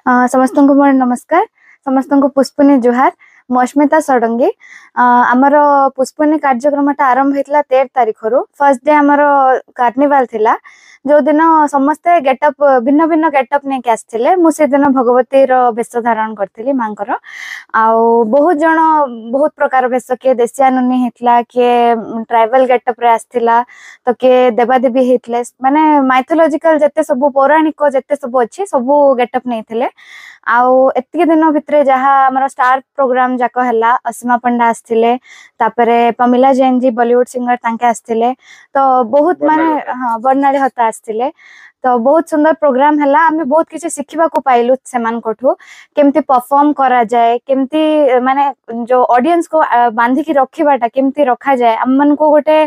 समस्त को मोर नमस्कार। समस्त को पुष्पनी जुहार। मु अस्मिता षडंगी। आमर पुष्पनी कार्यक्रम आरंभ होता 13 तारीख रु। फर्स्ट डे आमर कार्निवाल थिला, जो दिन समस्ते गेटअप भिन्न भिन्न गेटअप नहीं आसते। मुझे दिन भगवती वेश धारण करी मांकर आउ बहुत जन बहुत प्रकार वेश किए देशियानुनी होता, किए ट्राइबल गेटअप रे आसला, तो किए देवादेवी होते माने माइथोलॉजिकल जत्ते सब पौराणिक जत्ते सब अच्छी सब गेटअप नहीं थे। आउ एतिक दिन भितर जहाँ आमर स्टार प्रोग्राम जाक है, असीमा पंडा आसते, तापरे पमिला जैन जी बॉलीवुड सिंगर तांके आसते, तो बहुत माने हाँ बर्णाली हता आसते, तो बहुत सुंदर प्रोग्राम है। आमे बहुत किसी शिखा को पाइलु सेमानकठु केमती परफॉर्म करा जाए, केमती माने जो ऑडियंस को बांधिकी रखिबाटा केमती रखा जाए। आम मन को गोटे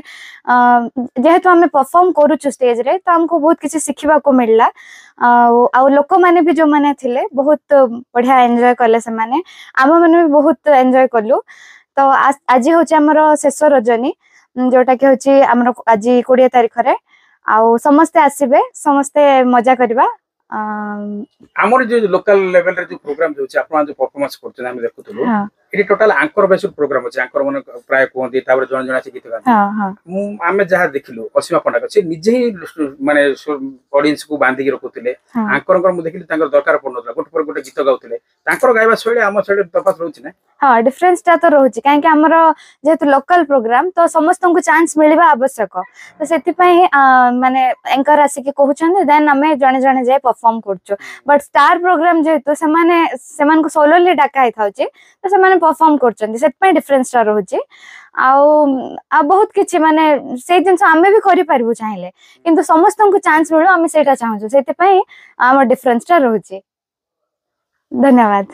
जेहेतु आमे परफॉर्म करूछु स्टेज रे, तो हमको बहुत किसी शिखा को मिलला। आ लोक माने भी जो माने थिले बहुत बढ़िया एंजॉय कले से माने, आम माने भी बहुत एंजॉय कलु। तो आज होची हमर शेष रजनी, जोटा कि होची हमर आज 20 तारिख रे। आउ समस्ते आसीबे, समस्ते मजा करबा। हमर जो लोकल लेवल रे जो प्रोग्राम जो छै आपन जो परफॉर्मेंस करछन हम देखुतलु, इडी टोटल एंकर बेस्ड प्रोग्राम अछि। एंकर मन प्राय कोहंती तापर जण जण अछि गीत गान। मु आमे जहा देखिलु असीमा पंडा छै निजे ही माने ऑडियंस को बांधी के रखुतले। एंकर मु देखिलु तांकर दरकार पड़नतला, गोट पर गोटे गीत गाउतले। तांकर गायबा शैली हम शैली तफात रहउछि ना। हां डिफरेंस ता तो रहउछि, काहे कि हमर जेतु लोकल प्रोग्राम तो समस्त को चांस मिलबा आवश्यक। तो सेति पई माने एंकर आसी के कहउछन देन हमें जणे जणे जाय परफॉर्म करछु। बट स्टार प्रोग्राम जेतु सेमान को सोलोली डाका ही थाउछि, तो सेमाने परफॉर्म करछन, सेति पई डिफरेंस ता रहउछि। आ बहुत किछि माने से जिंस हमें भी करि परबु चाहिले, किंतु समस्त को चांस मिलो हमें सेटा चाहछु, सेति पई हमर डिफरेंस ता रहउछि। धन्यवाद।